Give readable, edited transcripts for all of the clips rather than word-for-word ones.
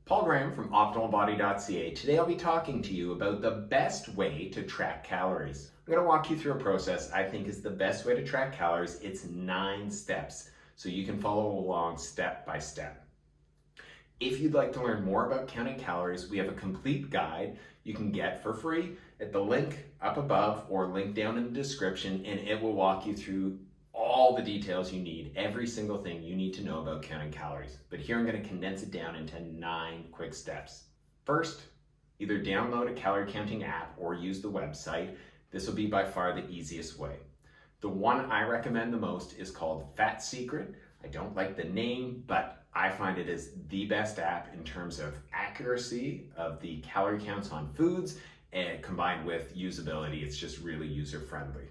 Paul Graham from OptimalBody.ca. Today I'll be talking to you about the best way to track calories. I'm going to walk you through a process I think is the best way to track calories. It's 9 steps, so you can follow along step by step. If you'd like to learn more about counting calories, we have a complete guide you can get for free at the link up above or link down in the description, and it will walk you through all the details you need, every single thing you need to know about counting calories. But here I'm going to condense it down into 9 quick steps. First, either download a calorie counting app or use the website. This will be by far the easiest way. The one I recommend the most is called Fat Secret. I don't like the name, but I find it is the best app in terms of accuracy of the calorie counts on foods, and combined with usability, it's just really user-friendly.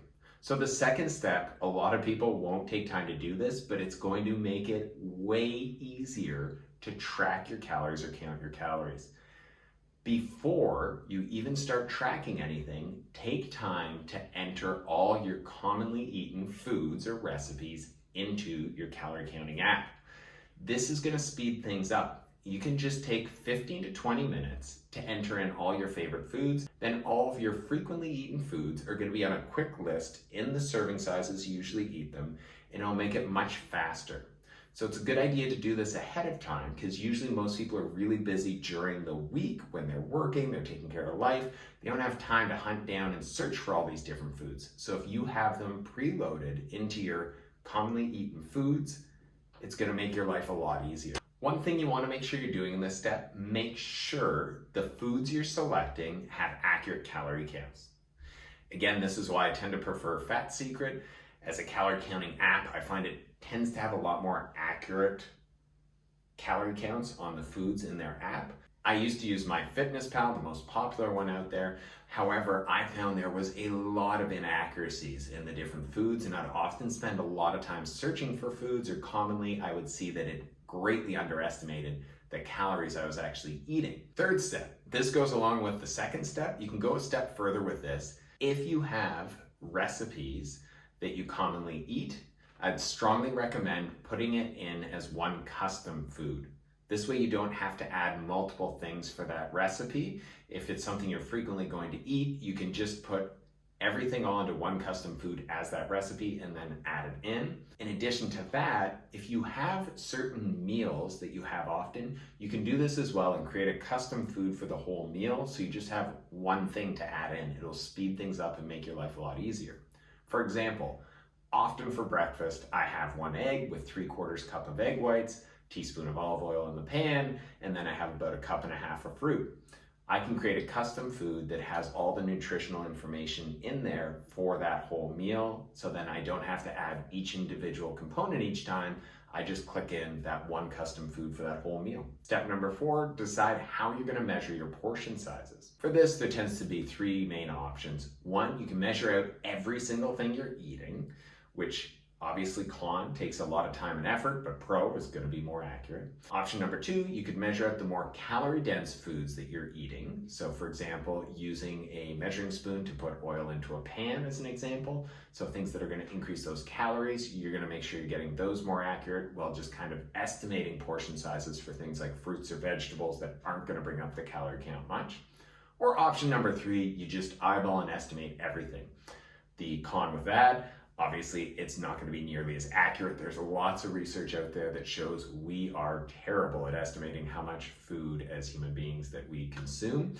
So the second step, a lot of people won't take time to do this, but it's going to make it way easier to track your calories or count your calories. Before you even start tracking anything, take time to enter all your commonly eaten foods or recipes into your calorie counting app. This is going to speed things up. You can just take 15 to 20 minutes to enter in all your favorite foods. Then all of your frequently eaten foods are going to be on a quick list in the serving sizes you usually eat them, and it'll make it much faster. So it's a good idea to do this ahead of time, because usually most people are really busy during the week when they're working, they're taking care of life. They don't have time to hunt down and search for all these different foods. So if you have them preloaded into your commonly eaten foods, it's going to make your life a lot easier. One thing you want to make sure you're doing in this step, make sure the foods you're selecting have accurate calorie counts. Again, this is why I tend to prefer Fat Secret as a calorie counting app. I find it tends to have a lot more accurate calorie counts on the foods in their app. I used to use MyFitnessPal, the most popular one out there. However, I found there was a lot of inaccuracies in the different foods, and I'd often spend a lot of time searching for foods, or commonly I would see that it greatly underestimated the calories I was actually eating. Third step, this goes along with the second step. You can go a step further with this. If you have recipes that you commonly eat, I'd strongly recommend putting it in as one custom food. This way you don't have to add multiple things for that recipe. If it's something you're frequently going to eat, you can just put everything all into one custom food as that recipe and then add it in. In addition to that, if you have certain meals that you have often, you can do this as well and create a custom food for the whole meal, so you just have one thing to add in. It'll speed things up and make your life a lot easier. For example, often for breakfast, I have 1 egg with 3/4 cup of egg whites, teaspoon of olive oil in the pan, and then I have about 1.5 cups of fruit. I can create a custom food that has all the nutritional information in there for that whole meal, so then I don't have to add each individual component each time. I just click in that one custom food for that whole meal. Step number 4, decide how you're going to measure your portion sizes. For this, there tends to be 3 main options. 1, you can measure out every single thing you're eating, which obviously Con takes a lot of time and effort, but Pro is going to be more accurate. Option number 2, you could measure out the more calorie-dense foods that you're eating. So for example, using a measuring spoon to put oil into a pan as an example. So things that are going to increase those calories, you're going to make sure you're getting those more accurate, while just kind of estimating portion sizes for things like fruits or vegetables that aren't going to bring up the calorie count much. Or option number 3, you just eyeball and estimate everything. The con with that, obviously, it's not going to be nearly as accurate. There's lots of research out there that shows we are terrible at estimating how much food as human beings that we consume.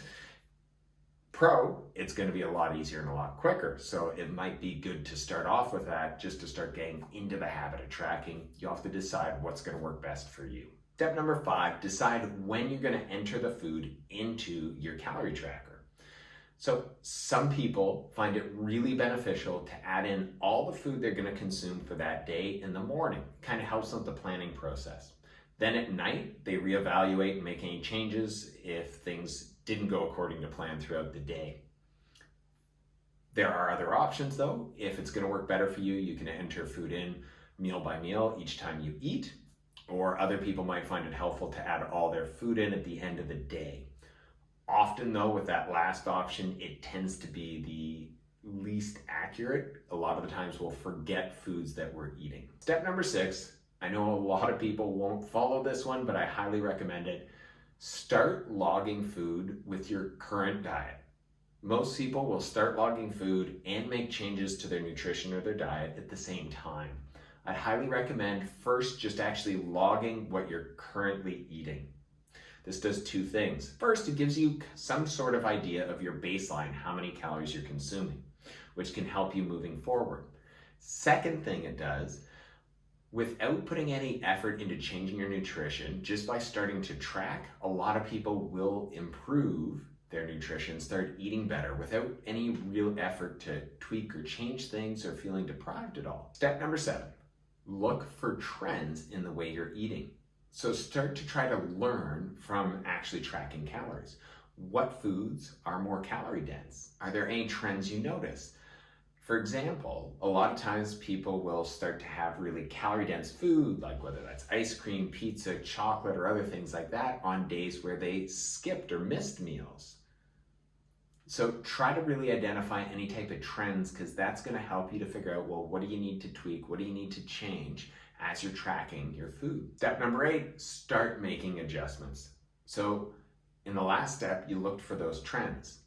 Pro, it's going to be a lot easier and a lot quicker. So it might be good to start off with that, just to start getting into the habit of tracking. You have to decide what's going to work best for you. Step number 5, decide when you're going to enter the food into your calorie tracker. So some people find it really beneficial to add in all the food they're going to consume for that day in the morning. It kind of helps with the planning process. Then at night, they reevaluate and make any changes if things didn't go according to plan throughout the day. There are other options though. If it's going to work better for you, you can enter food in meal by meal each time you eat, or other people might find it helpful to add all their food in at the end of the day. Often though, with that last option, it tends to be the least accurate. A lot of the times we'll forget foods that we're eating. Step number 6, I know a lot of people won't follow this one, but I highly recommend it. Start logging food with your current diet. Most people will start logging food and make changes to their nutrition or their diet at the same time. I'd highly recommend first just actually logging what you're currently eating. This does two things. First, it gives you some sort of idea of your baseline, how many calories you're consuming, which can help you moving forward. Second thing it does, without putting any effort into changing your nutrition, just by starting to track, a lot of people will improve their nutrition, start eating better without any real effort to tweak or change things or feeling deprived at all. Step number 7, look for trends in the way you're eating. So start to try to learn from actually tracking calories. What foods are more calorie dense? Are there any trends you notice? For example, a lot of times people will start to have really calorie dense food, like whether that's ice cream, pizza, chocolate, or other things like that, on days where they skipped or missed meals. So try to really identify any type of trends, because that's going to help you to figure out, well, what do you need to tweak? What do you need to change as you're tracking your food? Step number 8, start making adjustments. So in the last step, you looked for those trends.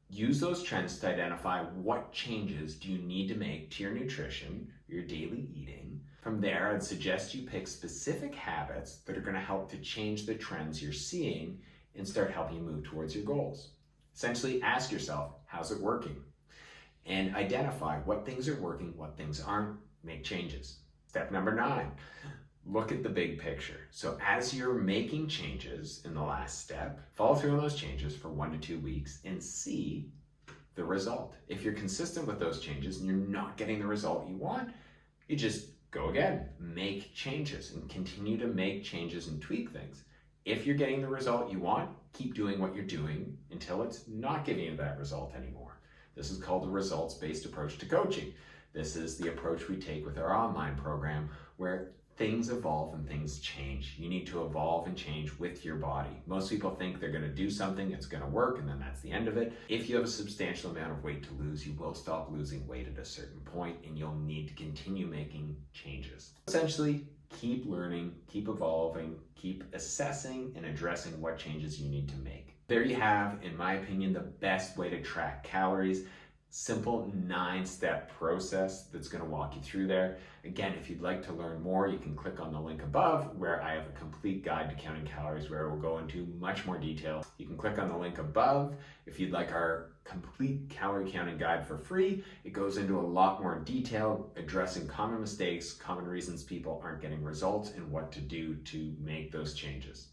Use those trends to identify what changes do you need to make to your nutrition, your daily eating. From there, I'd suggest you pick specific habits that are going to help to change the trends you're seeing and start helping you move towards your goals. Essentially, ask yourself, how's it working? And identify what things are working, what things aren't. Make changes. Step number 9, look at the big picture. So as you're making changes in the last step, follow through on those changes for 1 to 2 weeks and see the result. If you're consistent with those changes and you're not getting the result you want, you just go again, make changes and continue to make changes and tweak things. If you're getting the result you want, keep doing what you're doing until it's not giving you that result anymore. This is called a results-based approach to coaching. This is the approach we take with our online program, where things evolve and things change. You need to evolve and change with your body. Most people think they're going to do something, it's going to work, and then that's the end of it. If you have a substantial amount of weight to lose, you will stop losing weight at a certain point, and you'll need to continue making changes. Essentially, keep learning, keep evolving, keep assessing and addressing what changes you need to make. There you have, in my opinion, the best way to track calories. Simple 9-step process that's going to walk you through there. Again, if you'd like to learn more, you can click on the link above where I have a complete guide to counting calories, where we'll go into much more detail. You can click on the link above if you'd like our complete calorie counting guide for free. It goes into a lot more detail, addressing common mistakes, common reasons people aren't getting results, and what to do to make those changes.